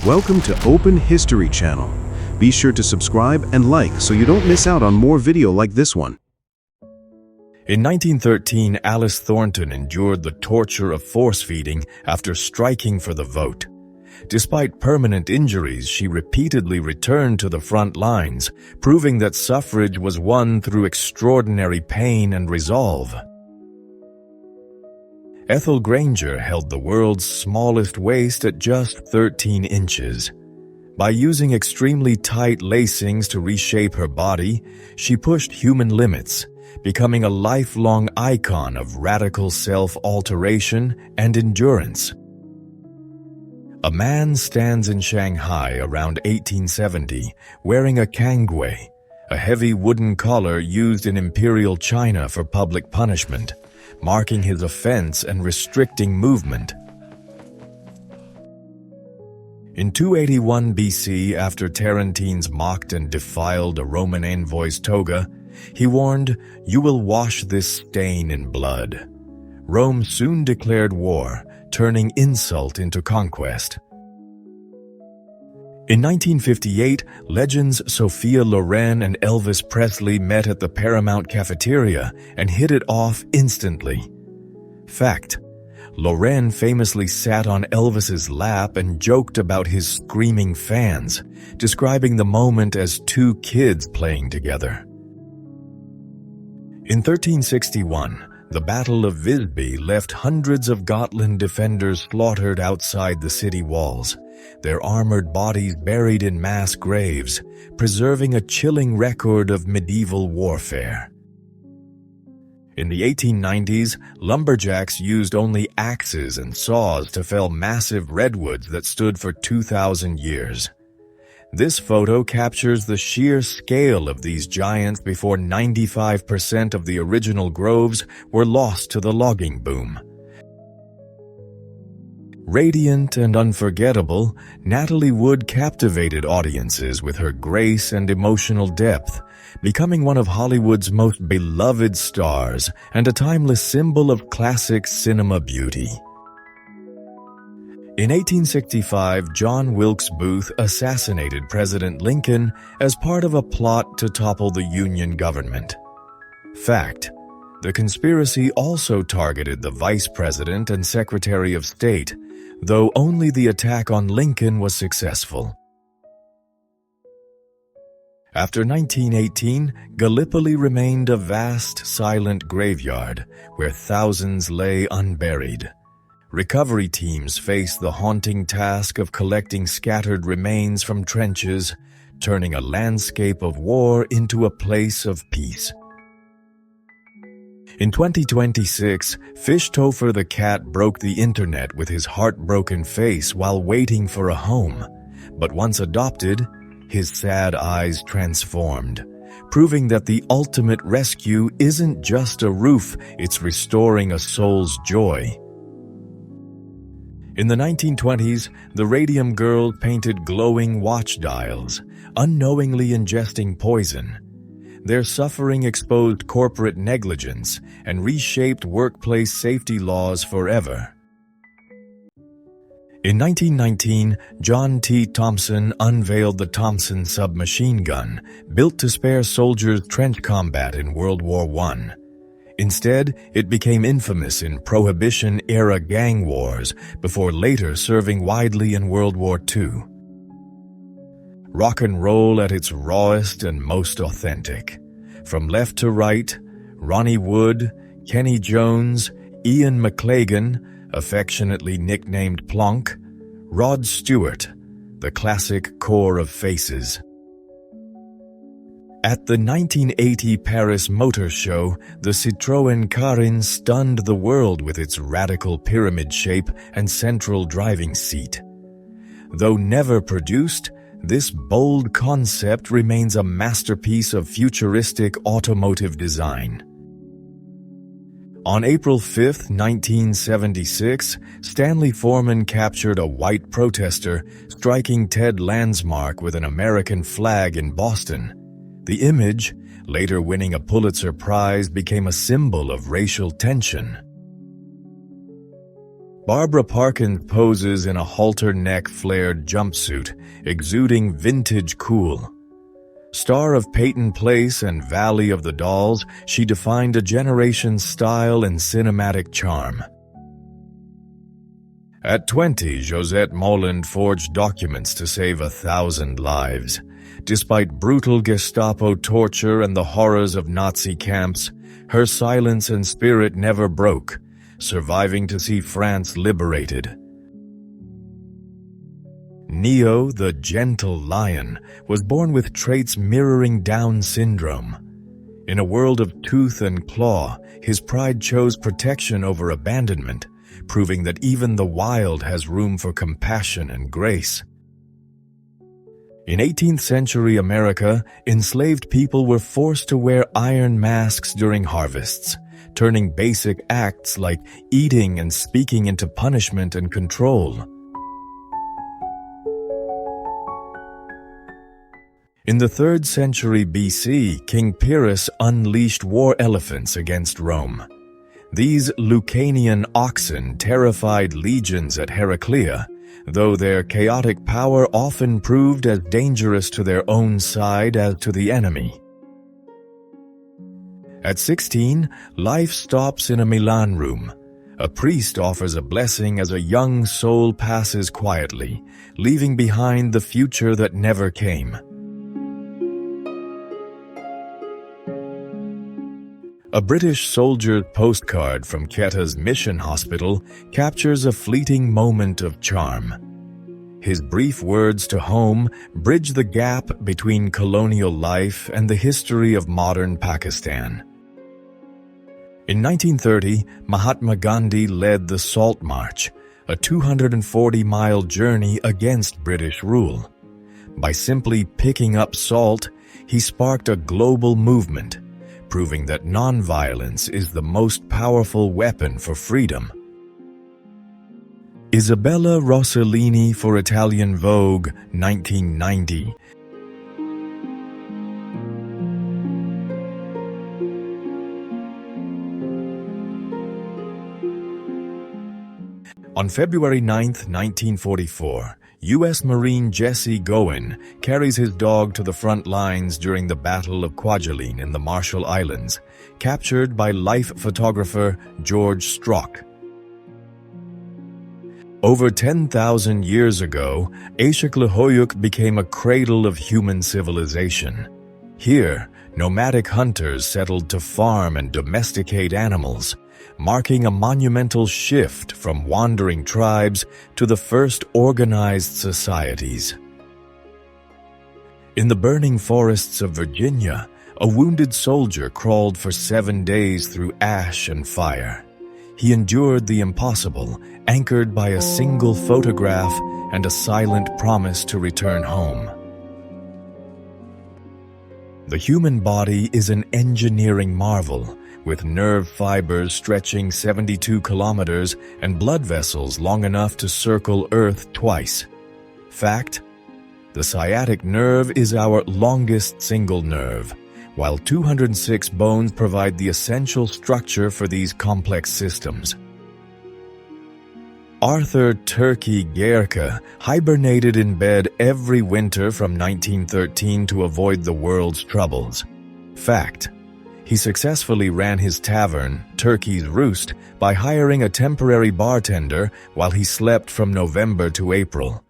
Welcome to Open History channel. Be sure to subscribe and like so you don't miss out on more video like this one. In 1913, Alice Thornton endured the torture of force-feeding after striking for the vote. Despite permanent injuries, she repeatedly returned to the front lines, proving that suffrage was won through extraordinary pain and resolve. Ethel Granger held the world's smallest waist at just 13 inches. By using extremely tight lacings to reshape her body, she pushed human limits, becoming a lifelong icon of radical self-alteration and endurance. A man stands in Shanghai around 1870 wearing a kangwei, a heavy wooden collar used in imperial China for public punishment, marking his offense and restricting movement. In 281 BC, after Terentenes mocked and defiled a Roman envoy's toga, he warned, "You will wash this stain in blood." Rome soon declared war, turning insult into conquest. In 1958, legends Sophia Loren and Elvis Presley met at the Paramount cafeteria and hit it off instantly. Fact: Loren famously sat on Elvis's lap and joked about his screaming fans, describing the moment as two kids playing together. In 1361, the Battle of Visby left hundreds of Gotland defenders slaughtered outside the city walls, their armored bodies buried in mass graves, preserving a chilling record of medieval warfare. In the 1890s, lumberjacks used only axes and saws to fell massive redwoods that stood for 2,000 years. This photo captures the sheer scale of these giants before 95% of the original groves were lost to the logging boom. Radiant and unforgettable, Natalie Wood captivated audiences with her grace and emotional depth, becoming one of Hollywood's most beloved stars and a timeless symbol of classic cinema beauty. In 1865, John Wilkes Booth assassinated President Lincoln as part of a plot to topple the Union government. Fact: the conspiracy also targeted the Vice President and Secretary of State, though only the attack on Lincoln was successful. After 1918, Gallipoli remained a vast, silent graveyard where thousands lay unburied. Recovery teams faced the haunting task of collecting scattered remains from trenches, turning a landscape of war into a place of peace. In 2026, Fish Topher the cat broke the internet with his heartbroken face while waiting for a home. But once adopted, his sad eyes transformed, proving that the ultimate rescue isn't just a roof, it's restoring a soul's joy. In the 1920s, the Radium Girl painted glowing watch dials, unknowingly ingesting poison. Their suffering exposed corporate negligence and reshaped workplace safety laws forever. In 1919, John T. Thompson unveiled the Thompson submachine gun, built to spare soldiers trench combat in World War I. Instead, it became infamous in Prohibition-era gang wars before later serving widely in World War II. Rock and roll at its rawest and most authentic. From left to right, Ronnie Wood, Kenny Jones, Ian McLagan, affectionately nicknamed Plonk, Rod Stewart, the classic core of faces. At the 1980 Paris Motor Show, the Citroën Carène stunned the world with its radical pyramid shape and central driving seat. Though never produced, this bold concept remains a masterpiece of futuristic automotive design. On April 5, 1976, Stanley Foreman captured a white protester striking Ted Landsmark with an American flag in Boston. The image, later winning a Pulitzer Prize, became a symbol of racial tension. Barbara Parkins poses in a halter-neck flared jumpsuit, exuding vintage cool. Star of Peyton Place and Valley of the Dolls, she defined a generation's style and cinematic charm. At 20, Josette Moland forged documents to save 1,000 lives. Despite brutal Gestapo torture and the horrors of Nazi camps, her silence and spirit never broke, surviving to see France liberated. Neo, the gentle lion, was born with traits mirroring Down syndrome. In a world of tooth and claw, his pride chose protection over abandonment, proving that even the wild has room for compassion and grace. In 18th century America, enslaved people were forced to wear iron masks during harvests, turning basic acts like eating and speaking into punishment and control. In the 3rd century BC, King Pyrrhus unleashed war elephants against Rome. These Lucanian oxen terrified legions at Heraclea, though their chaotic power often proved as dangerous to their own side as to the enemy. At 16, life stops in a Milan room. A priest offers a blessing as a young soul passes quietly, leaving behind the future that never came. A British soldier's postcard from Quetta's mission hospital captures a fleeting moment of charm. His brief words to home bridge the gap between colonial life and the history of modern Pakistan. In 1930, Mahatma Gandhi led the Salt March, a 240-mile journey against British rule. By simply picking up salt, he sparked a global movement, proving that nonviolence is the most powerful weapon for freedom. Isabella Rossellini for Italian Vogue, 1990. On February 9, 1944, U.S. Marine Jesse Goen carries his dog to the front lines during the Battle of Kwajalein in the Marshall Islands, captured by life photographer George Strock. Over 10,000 years ago, Aşıklıhoyuk became a cradle of human civilization. Here, nomadic hunters settled to farm and domesticate animals, marking a monumental shift from wandering tribes to the first organized societies. In the burning forests of Virginia, a wounded soldier crawled for 7 days through ash and fire. He endured the impossible, anchored by a single photograph and a silent promise to return home. The human body is an engineering marvel, with nerve fibers stretching 72 kilometers and blood vessels long enough to circle Earth twice. Fact: the sciatic nerve is our longest single nerve, while 206 bones provide the essential structure for these complex systems. Arthur Turkey Gerke hibernated in bed every winter from 1913 to avoid the world's troubles. Fact: he successfully ran his tavern, Turkey's Roost, by hiring a temporary bartender while he slept from November to April.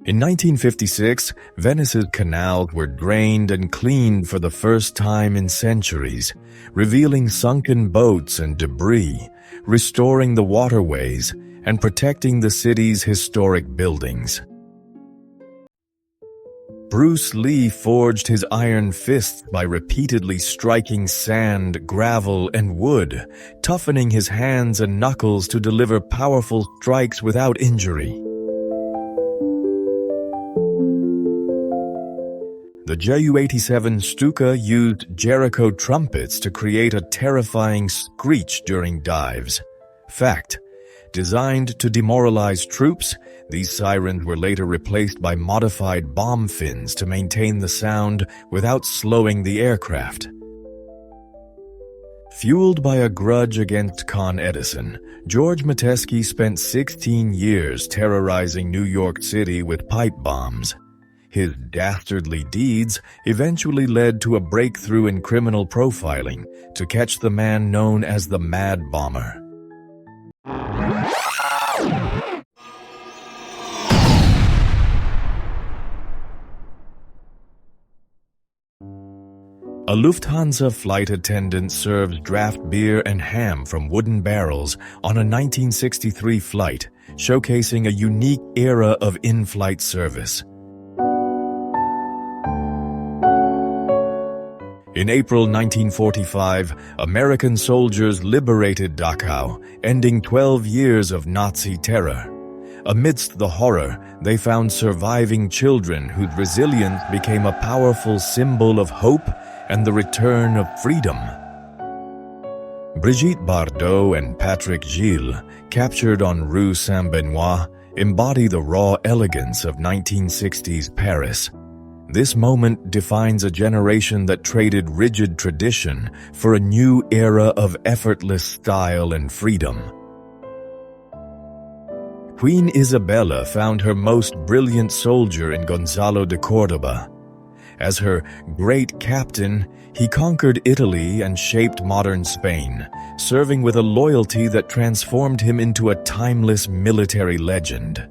In 1956, Venice's canals were drained and cleaned for the first time in centuries, revealing sunken boats and debris, restoring the waterways, and protecting the city's historic buildings. Bruce Lee forged his iron fists by repeatedly striking sand, gravel, and wood, toughening his hands and knuckles to deliver powerful strikes without injury. The Ju-87 Stuka used Jericho trumpets to create a terrifying screech during dives. Fact: designed to demoralize troops, these sirens were later replaced by modified bomb fins to maintain the sound without slowing the aircraft. Fueled by a grudge against Con Edison, George Metesky spent 16 years terrorizing New York City with pipe bombs. His dastardly deeds eventually led to a breakthrough in criminal profiling to catch the man known as the Mad Bomber. A Lufthansa flight attendant serves draft beer and ham from wooden barrels on a 1963 flight, showcasing a unique era of in-flight service. In April 1945, American soldiers liberated Dachau, ending 12 years of Nazi terror. Amidst the horror, they found surviving children whose resilience became a powerful symbol of hope and the return of freedom. Brigitte Bardot and Patrick Gilles, captured on Rue Saint-Benoît, embody the raw elegance of 1960s Paris. This moment defines a generation that traded rigid tradition for a new era of effortless style and freedom. Queen Isabella found her most brilliant soldier in Gonzalo de Córdoba. As her great captain, he conquered Italy and shaped modern Spain, serving with a loyalty that transformed him into a timeless military legend.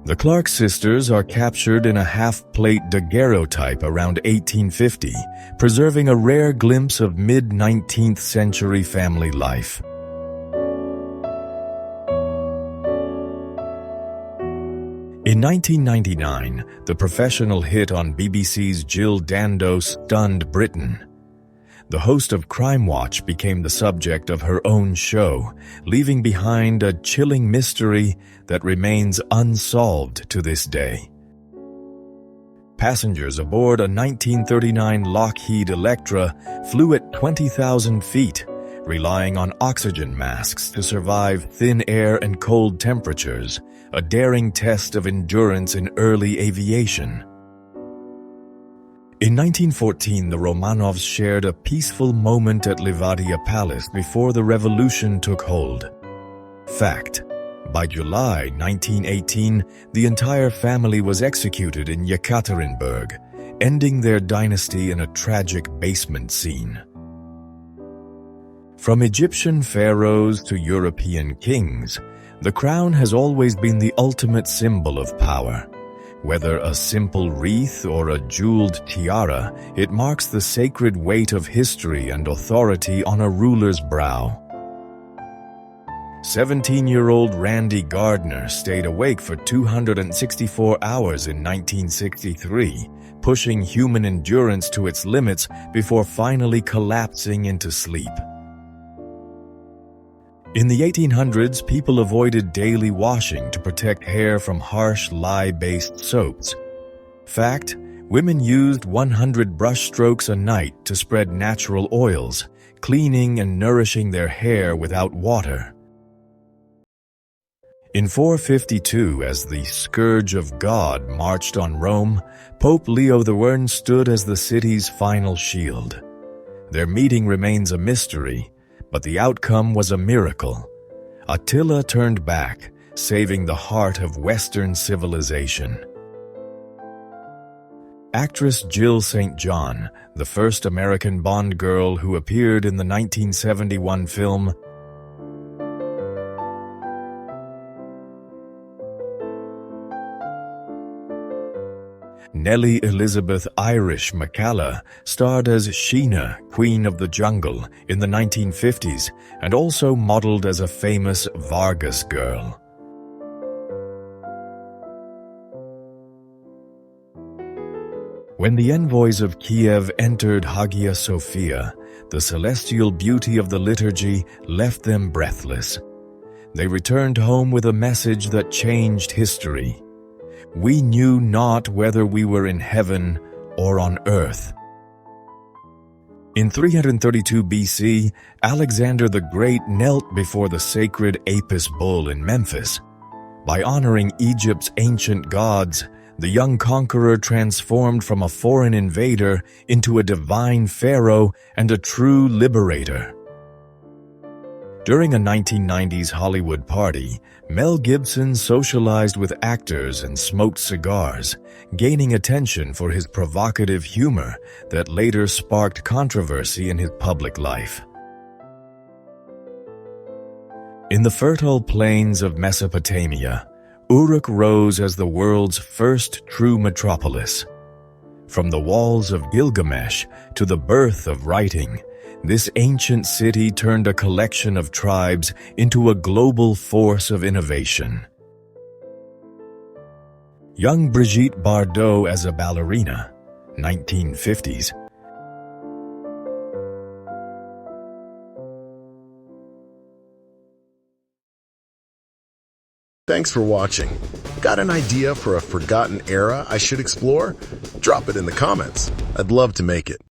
The Clark sisters are captured in a half-plate daguerreotype around 1850, preserving a rare glimpse of mid-19th century family life. In 1999, the professional hit on BBC's Jill Dando stunned Britain. The host of Crime Watch became the subject of her own show, leaving behind a chilling mystery that remains unsolved to this day. Passengers aboard a 1939 Lockheed Electra flew at 20,000 feet, relying on oxygen masks to survive thin air and cold temperatures, a daring test of endurance in early aviation. In 1914, the Romanovs shared a peaceful moment at Livadia Palace before the revolution took hold. Fact: by July 1918, the entire family was executed in Yekaterinburg, ending their dynasty in a tragic basement scene. From Egyptian pharaohs to European kings, the crown has always been the ultimate symbol of power. Whether a simple wreath or a jeweled tiara, it marks the sacred weight of history and authority on a ruler's brow. 17-year-old Randy Gardner stayed awake for 264 hours in 1963, pushing human endurance to its limits before finally collapsing into sleep. In the 1800s, people avoided daily washing to protect hair from harsh lye-based soaps. Fact: women used 100 brush strokes a night to spread natural oils, cleaning and nourishing their hair without water. In 452, as the Scourge of God marched on Rome, Pope Leo I stood as the city's final shield. Their meeting remains a mystery, but the outcome was a miracle. Attila turned back, saving the heart of Western civilization. Actress Jill St. John, the first American Bond girl who appeared in the 1971 film Nellie Elizabeth Irish McCalla, starred as Sheena, Queen of the Jungle, in the 1950s, and also modeled as a famous Vargas girl. When the envoys of Kiev entered Hagia Sophia, the celestial beauty of the liturgy left them breathless. They returned home with a message that changed history. We knew not whether we were in heaven or on earth. In 332 BC, Alexander the Great knelt before the sacred Apis bull in Memphis. By honoring Egypt's ancient gods, the young conqueror transformed from a foreign invader into a divine pharaoh and a true liberator. During a 1990s Hollywood party, Mel Gibson socialized with actors and smoked cigars, gaining attention for his provocative humor that later sparked controversy in his public life. In the fertile plains of Mesopotamia, Uruk rose as the world's first true metropolis. From the walls of Gilgamesh to the birth of writing, this ancient city turned a collection of tribes into a global force of innovation. Young Brigitte Bardot as a ballerina, 1950s. Thanks for watching. Got an idea for a forgotten era I should explore? Drop it in the comments. I'd love to make it.